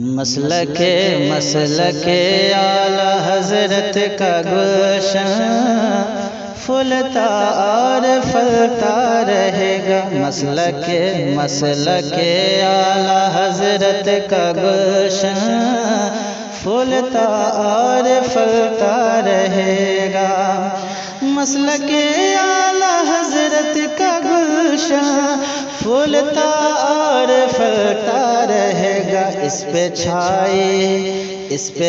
مسلک اعلی حضرت کا گلشن پھولتا اور پھلتا رہے گا۔ مسلک اعلی حضرت کا گلشن پھولتا اور پھلتا رہے گا۔ مسلک اعلی حضرت کا گلشن پھولتا اور پھلتا رہے گا۔ اس پہ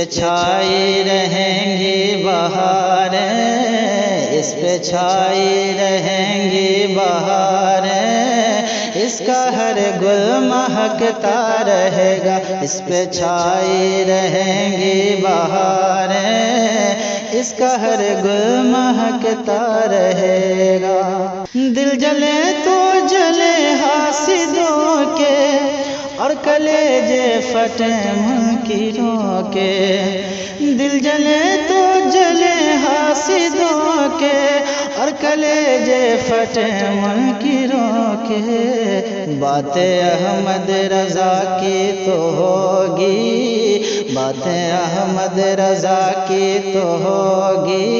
چھائی رہیں گی بہاریں، اس پہ چھائی رہیں گی بہاریں، اس کا ہر گل مہکتا رہے گا۔ اس پہ چھائی رہیں گی بہاریں، اس کا ہر گل مہکتا رہے گا۔ دل جلے تو جلے حاسدوں کے، اور کلیجے پھٹے منکروں کے۔ دل جلے تو جلے حاسدوں کے، اور کلیجے پھٹے منکروں کے۔ بات احمد رضا کی تو ہوگی، بات احمد رضا کی تو ہوگی،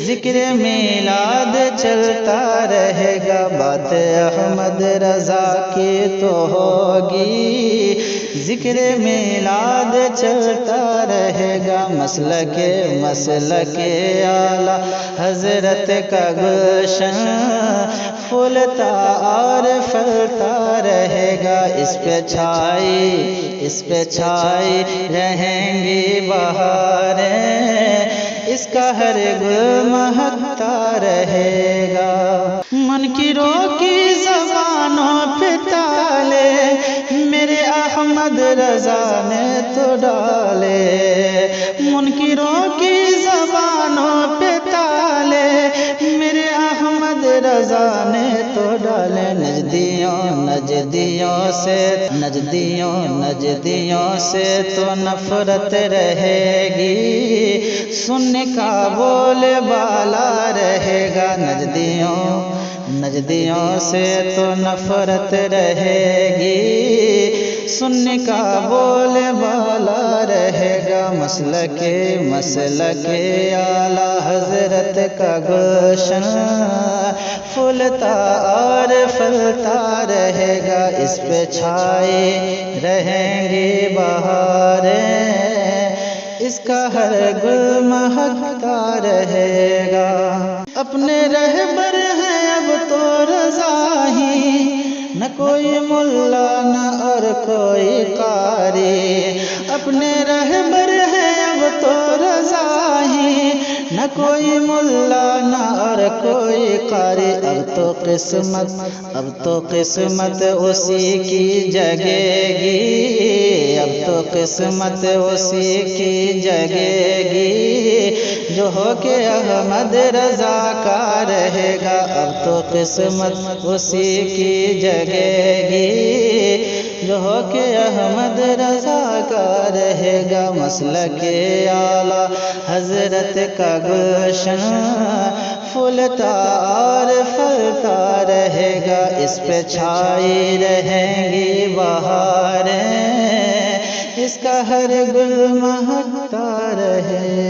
ذکر میلاد چلتا رہے گا۔ بات احمد رضا کی تو ہوگی، ذکر میلاد چلتا رہے گا۔ مسلک اعلی حضرت کا گلشن پھولتا اور پھلتا رہے گا۔ اس پہ چھائی رہیں گی بہاریں، اس کا ہر گل مہکتا رہے گا۔ منکروں کی زبانوں پہ تالے میرے احمد رضا نے تو ڈالے۔ منکروں کی زبانوں پہ تالے میرے احمد رضا نے تو ڈالے۔ نجدیوں سے تو نفرت رہے گی، سننے کا بول بالا رہے گا۔ نجدیوں سے تو نفرت رہے گی، سننے کا بول بالا رہے گا۔ مسلک اعلی حضرت کا گلشن پھولتا اور پھلتا رہے گا۔ اس پہ چھائی رہیں گی بہاریں، اس کا ہر گل مہکتا رہے گا۔ اپنے رہبر ہیں اب تو رضا ہی، نہ کوئی ملا نہ اور کوئی قاری۔ اپنے رہبر ہیں اب تو رضا ہی، نہ کوئی ملا نہ اور کوئی قاری۔ اب تو قسمت اسی کی جگے گی، اب تو قسمت اسی کی جگے گی، جو ہو کے احمد رضا کا رہے گا۔ اب تو قسمت اسی کی جگے گی، جو ہو کے احمد رضا کا رہے گا۔ مسلک اعلی حضرت کا گلشن پھولتا اور پھلتا رہے گا۔ اس پہ چھائی رہیں گی بہاریں، اس کا ہر گل مہکتا رہے گا۔